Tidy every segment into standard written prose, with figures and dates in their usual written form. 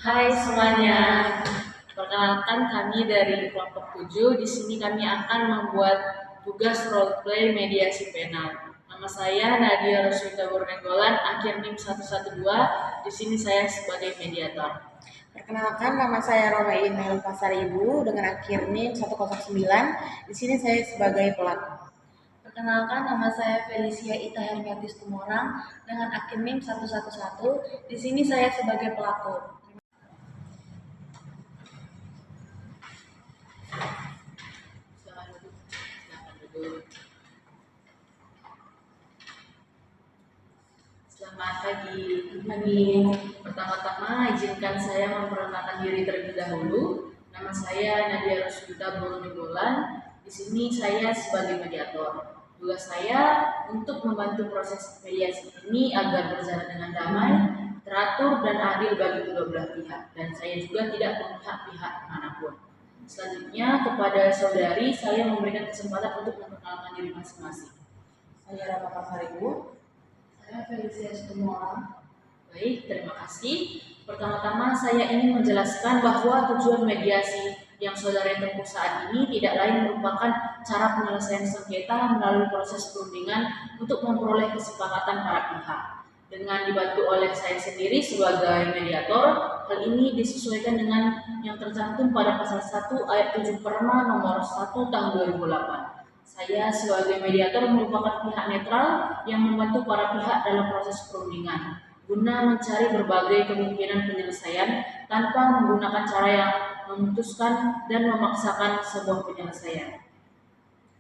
Hai semuanya, perkenalkan kami dari kelompok 7. Di sini kami akan membuat tugas role play mediasi penal. Nama saya Nadia Roswita Bornenggolan, akhir NIM 112. Di sini saya sebagai mediator. Perkenalkan, nama saya Romain Mel Pasaribu dengan akhir NIM 109. Di sini saya sebagai pelaku. Perkenalkan, nama saya Felicia Ita Hermiatis Tumorang dengan akhir NIM 111. Di sini saya sebagai pelaku. Selamat pagi. Pertama-tama izinkan saya memperkenalkan diri terlebih dahulu. Nama saya Nadia Roswita Bornenggolan. Di sini saya sebagai mediator. Tugas saya untuk membantu proses mediasi ini agar berjalan dengan damai, teratur dan adil bagi kedua belah pihak. Dan saya juga tidak memihak pihak manapun. Selanjutnya kepada saudari saya memberikan kesempatan untuk memperkenalkan diri masing-masing. Saya Rama Pasaribu. Saya Felicia Tumorang. Baik, terima kasih. Pertama-tama saya ingin menjelaskan bahwa tujuan mediasi yang saudara tempuh saat ini tidak lain merupakan cara penyelesaian sengketa melalui proses perundingan untuk memperoleh kesepakatan para pihak. Dengan dibantu oleh saya sendiri sebagai mediator, hal ini disesuaikan dengan yang tercantum pada pasal 1 ayat 7 Perma nomor 1 tahun 2008. Saya sebagai mediator merupakan pihak netral yang membantu para pihak dalam proses perundingan guna mencari berbagai kemungkinan penyelesaian tanpa menggunakan cara yang memutuskan dan memaksakan sebuah penyelesaian.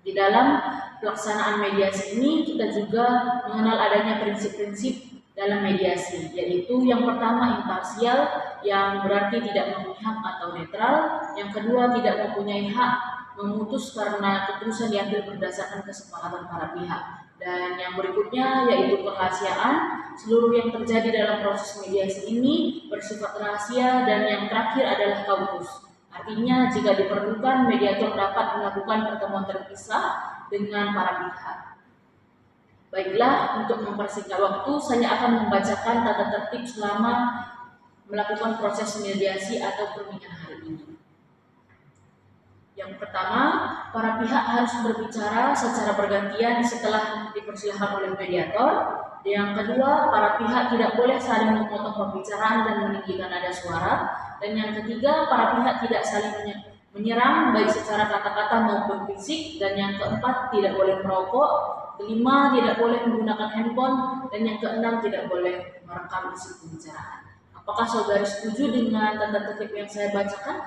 Di dalam pelaksanaan mediasi ini kita juga mengenal adanya prinsip-prinsip dalam mediasi, yaitu yang pertama imparsial, yang berarti tidak memihak atau netral. Yang kedua tidak mempunyai hak memutus karena keputusan diambil berdasarkan kesepakatan para pihak. Dan yang berikutnya yaitu kerahasiaan. Seluruh yang terjadi dalam proses mediasi ini bersifat rahasia. Dan yang terakhir adalah kaukus. Artinya jika diperlukan mediator dapat melakukan pertemuan terpisah dengan para pihak. Baiklah, untuk mempersingkat waktu saya akan membacakan tata tertib selama melakukan proses mediasi atau perundingan hari ini. Yang pertama, para pihak harus berbicara secara bergantian setelah dipersilahkan oleh mediator. Yang kedua, para pihak tidak boleh saling memotong pembicaraan dan meninggikan nada suara. Dan yang ketiga, para pihak tidak saling menyerang baik secara kata-kata maupun fisik. Dan yang keempat, tidak boleh merokok. Kelima, tidak boleh menggunakan handphone. Dan yang keenam, tidak boleh merekam isi pembicaraan. Apakah saudara setuju dengan tata tertib yang saya bacakan?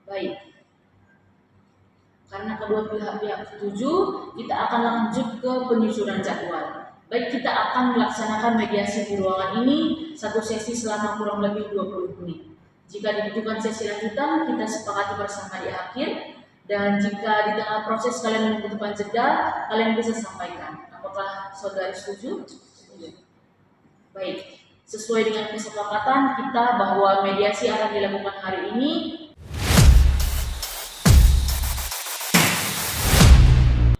Baik, karena kedua pihak setuju, kita akan lanjut ke penyusunan jadwal. Baik, kita akan melaksanakan mediasi di ruangan ini satu sesi selama kurang lebih 20 menit. Jika dibutuhkan sesi lanjutan, kita sepakati bersama di akhir. Dan jika di tengah proses kalian membutuhkan jeda, kalian bisa sampaikan. Apakah saudara setuju? Baik, sesuai dengan kesepakatan kita bahwa mediasi akan dilakukan hari ini.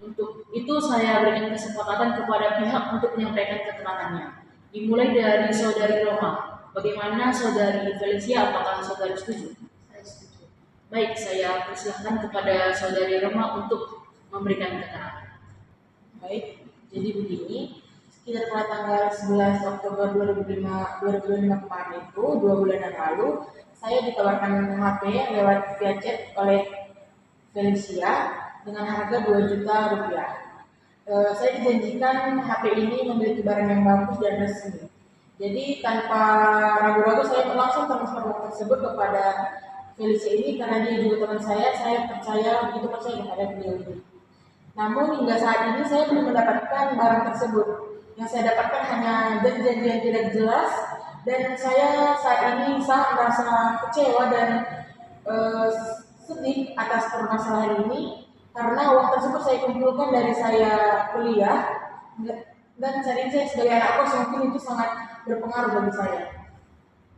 Untuk itu saya berikan kesempatan kepada pihak untuk menyampaikan keterangannya. Dimulai dari saudari Roma. Bagaimana saudari Felicia, apakah saudari setuju? Saya setuju. Baik, saya persilahkan kepada saudari Roma untuk memberikan keterangan. Baik, jadi begini, sekitar pada tanggal 11 Oktober 2005 kemarin itu, 2 bulan yang lalu, saya ditawarkan HP lewat via chat oleh Felicia dengan harga 2 juta rupiah. Saya dijanjikan HP ini memiliki barang yang bagus dan resmi. Jadi tanpa ragu-ragu saya langsung transfer uang tersebut kepada Felicia ini karena dia juga teman saya percaya begitu percaya kepada beliau ini. Namun hingga saat ini saya belum mendapatkan barang tersebut. Yang saya dapatkan hanya janji-janji yang tidak jelas dan saya saat ini sangat merasa kecewa dan sedih atas permasalahan ini karena uang tersebut saya kumpulkan dari saya kuliah dan saat ini saya sebagai anak kos mungkin itu sangat berpengaruh bagi saya.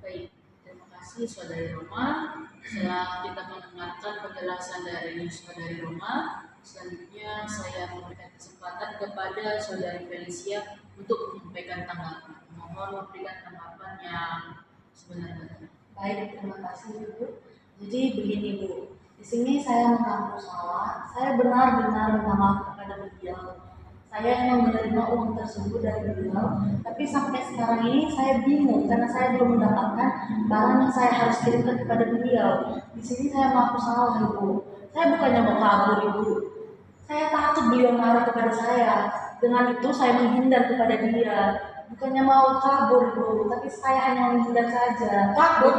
Baik, terima kasih saudari Roma. Setelah kita mendengarkan penjelasan dari saudari Roma, selanjutnya saya memberikan kesempatan kepada saudari Felicia untuk menyampaikan tanggapan. Mohon memberikan tanggapan yang sebenarnya. Baik, terima kasih Ibu. Jadi begini Bu, di sini saya mengaku salah. Saya benar-benar minta maaf kepada beliau. Saya yang menerima uang tersebut dari beliau, tapi sampai sekarang ini saya bingung karena saya belum mendapatkan barang yang saya harus kirimkan kepada beliau. Di sini saya mengaku salah Ibu. Saya bukannya mau kabur Ibu. Saya takut beliau marah kepada saya. Dengan itu saya menghindar kepada dia. Bukannya mau kabur Bu, tapi saya hanya menghindar saja. Takut?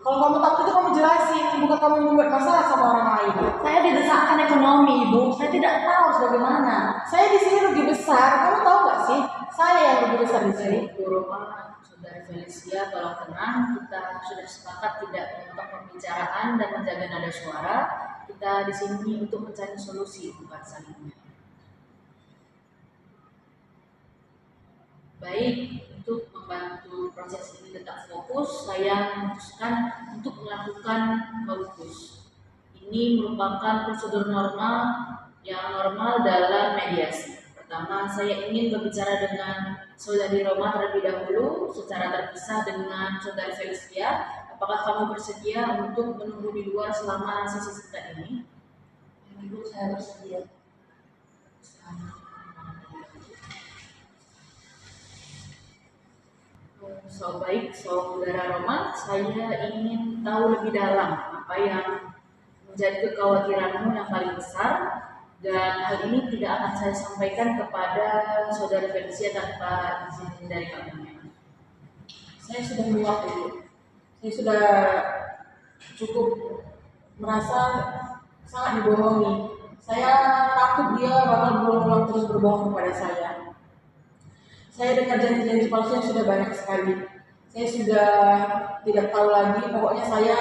Kalau kamu takut itu kamu jelasin, bukan kamu membuat masalah sama orang lain. Saya didesakkan ekonomi, Ibu. Saya tidak tahu harus bagaimana. Saya di sini rugi besar, kamu tahu nggak sih? Saya yang rugi besar di sini. Baik, Bu Roma, Saudari Felicia, tolong tenang. Kita sudah sepakat tidak memotong pembicaraan dan menjaga nada suara. Kita di sini untuk mencari solusi, bukan saling menyalahkan. Baik, untuk membantu proses ini tetap fokus, saya memutuskan untuk melakukan fokus. Ini merupakan prosedur normal yang normal dalam mediasi. Pertama, saya ingin berbicara dengan Saudari Roma terlebih dahulu secara terpisah dengan Saudari Felicia. Apakah kamu bersedia untuk menunggu di luar selama sesi singkat ini? Ibu, saya bersedia. Baik, Saudara Roma, saya ingin tahu lebih dalam apa yang menjadi kekhawatiranmu yang paling besar, dan hal ini tidak akan saya sampaikan kepada Saudara Felicia tanpa izin dari kamu. Saya sudah muak Ibu. Saya sudah cukup merasa sangat dibohongi. Saya takut dia bakal berulang terus berbohong kepada saya. Saya dengar janji-janji palsu yang sudah banyak sekali. Saya sudah tidak tahu lagi, pokoknya saya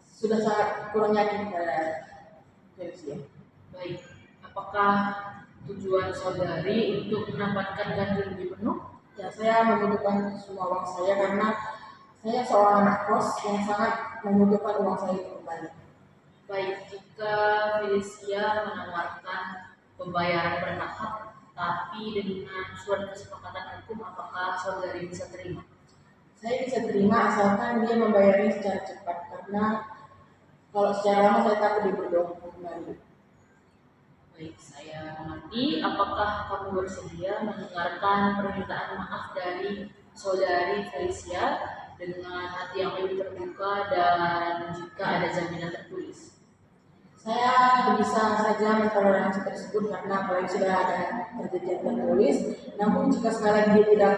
sudah sangat kurang yakin pada Felicia. Baik, apakah tujuan saudari untuk mendapatkan ganti rugi penuh? Ya, saya membutuhkan semua uang saya karena saya seorang anak kos yang sangat membutuhkan uang saya untuk kembali. Baik, jika Felicia menawarkan pembayaran bertahap tapi dengan surat kesepakatan hukum, apakah saudari bisa terima? Saya bisa terima asalkan dia membayarnya secara cepat karena kalau secara lama saya takut dia berbohong kembali. Baik, saya mengerti. Apakah kamu bersedia mendengarkan permintaan maaf dari saudari Felicia dengan hati yang lebih terbuka dan jika ada jaminan tertulis? Saya bisa saja mentoleransi tersebut karena apalagi sudah ada perjanjian tertulis. Namun jika sekali lagi dia tidak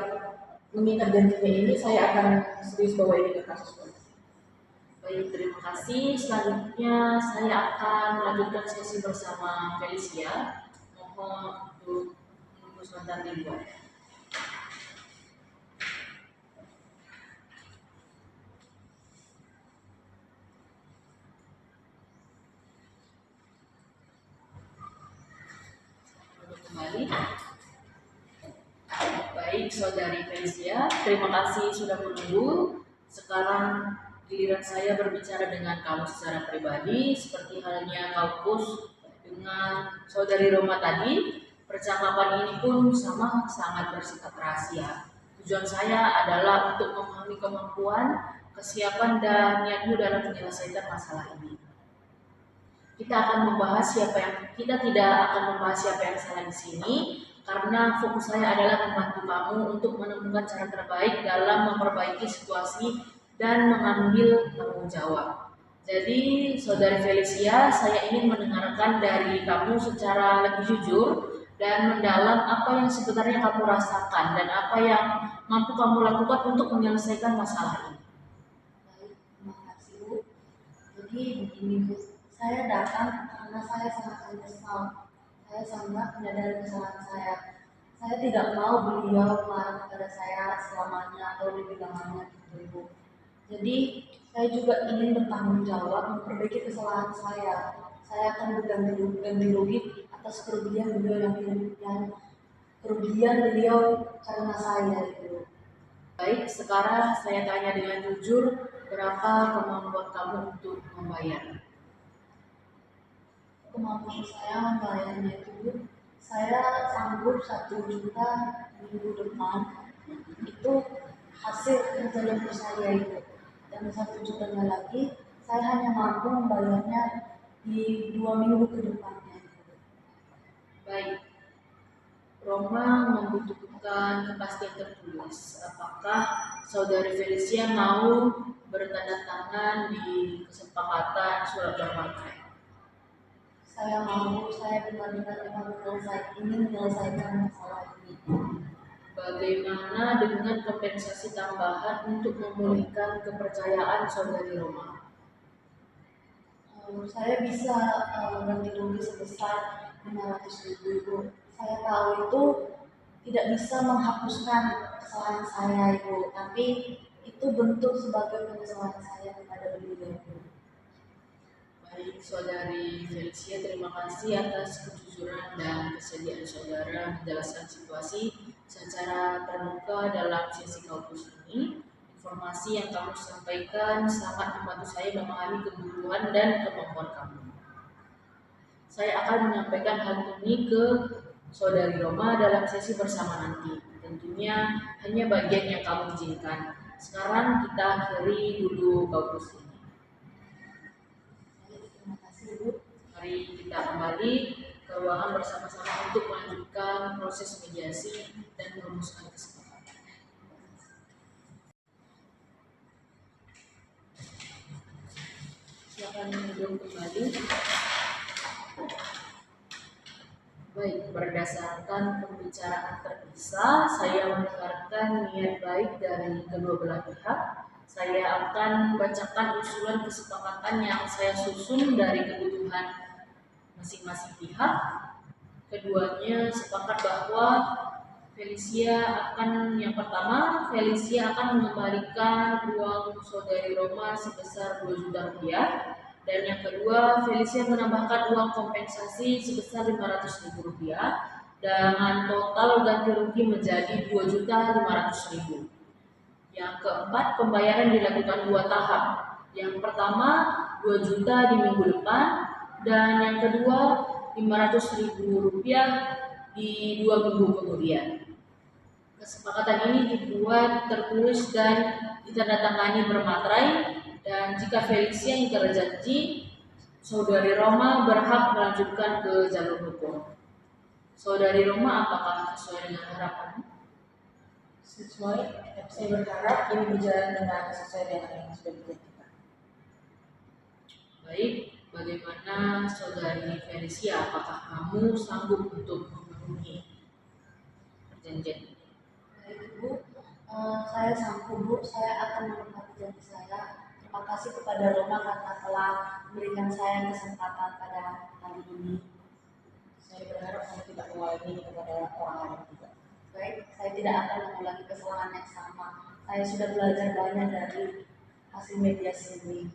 mengikat janjinya ini, saya akan serius bawa ini ke kasus polisi. Baik, terima kasih. Selanjutnya saya akan melanjutkan sesi bersama Felicia. Mohon untuk menunggu sebentar di luar. Kembali. Baik, saudari Felicia, terima kasih sudah menunggu. Sekarang giliran saya berbicara dengan kamu secara pribadi, seperti halnya kaukus dengan saudari Roma tadi. Percakapan ini pun sama sangat bersifat rahasia. Tujuan saya adalah untuk memahami kemampuan, kesiapan, dan niatmu dalam menyelesaikan masalah ini. Kita akan membahas kita tidak akan membahas siapa yang salah di sini, karena fokus saya adalah membantu kamu untuk menemukan cara terbaik dalam memperbaiki situasi dan mengambil tanggung jawab. Jadi, saudari Felicia, saya ingin mendengarkan dari kamu secara lebih jujur dan mendalam apa yang sebenarnya kamu rasakan dan apa yang mampu kamu lakukan untuk menyelesaikan masalah ini. Baik, terima kasih Bu. Jadi begini Bu, saya datang karena saya sangat menyesal. Saya sangat menyadari kesalahan saya. Saya tidak mau beliau marah kepada saya selamanya atau lebih lamanya gitu Ibu. Jadi saya juga ingin bertanggung jawab memperbaiki kesalahan saya. Saya akan berganti rugi atas kerugian beliau yang kerugian beliau karena saya itu. Baik, sekarang saya tanya dengan jujur, berapa kemampuan kamu untuk membayar? Kemampuan saya membayarnya itu, saya sanggup 1 juta minggu depan. Itu hasil kerja lembur saya itu. Dan 1 jutanya lagi saya hanya mampu membayarnya di 2 minggu ke depannya. Baik, Roma membutuhkan kepastian tertulis. Apakah saudari Felicia mau bertanda tangan di kesepakatan surat berangkai? Saya mau, saya benar-benar ingin menyelesaikan masalah ini. Bagaimana dengan kompensasi tambahan untuk memulihkan kepercayaan saudari Roma? Saya bisa ganti rugi sebesar 500.000 Ibu. Saya tahu itu tidak bisa menghapuskan kesalahan saya Ibu, tapi itu bentuk sebagai penyesalan saya kepada beliau Ibu. Baik, saudari Felicia, terima kasih atas kejujuran dan kesediaan saudara menjelaskan situasi secara terbuka dalam sesi kampus ini. Informasi yang kamu sampaikan sangat membantu saya memahami kebutuhan dan kemampuan kamu. Saya akan menyampaikan hal ini ke saudari Roma dalam sesi bersama nanti. Tentunya hanya bagian yang kamu izinkan. Sekarang kita akhiri dulu kampus ini. Terima kasih Ibu. Mari kita kembali ke ruangan bersama-sama untuk melanjutkan proses mediasi dan merumuskan kesepakatan. Silakan duduk kembali. Baik, berdasarkan pembicaraan terpisah, saya mendengarkan niat baik dari kedua belah pihak. Saya akan membacakan usulan kesepakatan yang saya susun dari kebutuhan masing-masing pihak. Keduanya sepakat bahwa yang pertama, Felicia akan mengembalikan uang saudari Roma sebesar 2 juta rupiah. Dan yang kedua, Felicia menambahkan uang kompensasi sebesar 500.000 rupiah dengan total ganti rugi menjadi 2.500.000. Yang keempat, pembayaran dilakukan 2 tahap. Yang pertama 2 juta di minggu depan, dan yang kedua 500.000 rupiah di 2 minggu kemudian. Kesepakatan ini dibuat tertulis dan ditandatangani bermaterai, dan jika Felicia ingkar janji, saudari Roma berhak melanjutkan ke jalur hukum. Saudari Roma, apakah sesuai dengan harapanmu? Sesuai, saya berharap ini berjalan dengan sesuai dengan yang sudah dijanjikan. Baik, bagaimana saudari Felicia? Apakah kamu sanggup untuk memenuhi perjanjian ini? Baik Ibu, saya sanggup Bu, saya akan menepati janji saya. Terima kasih kepada Roma karena telah memberikan saya kesempatan pada kali ini. Saya berharap kamu tidak mengulangi kepada orang lain juga. Baik, saya tidak akan mengulangi kesalahan yang sama. Saya sudah belajar banyak dari hasil mediasi ini.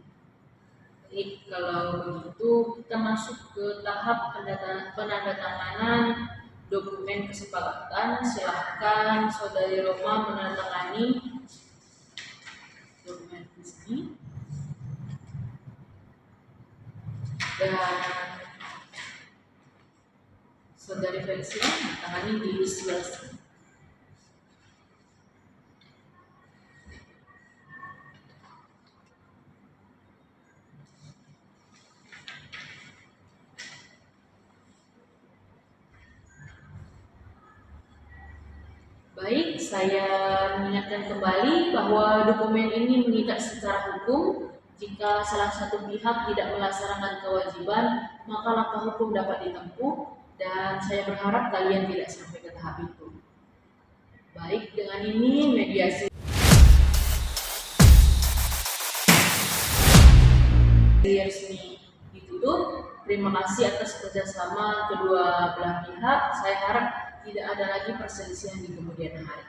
Baik, kalau begitu kita masuk ke tahap penandatanganan dokumen kesepakatan. Silahkan saudari Roma menandatangani dokumen ini. Dan saudari Felicia menandatangani di sebelah sini. Baik, saya mengingatkan kembali bahwa dokumen ini mengikat secara hukum. Jika salah satu pihak tidak melaksanakan kewajiban, maka langkah hukum dapat ditempuh, dan saya berharap kalian tidak sampai ke tahap itu. Baik, dengan ini mediasi resmi ditutup. Terima kasih atas kerjasama kedua belah pihak. Saya harap tidak ada lagi perselisihan di kemudian hari.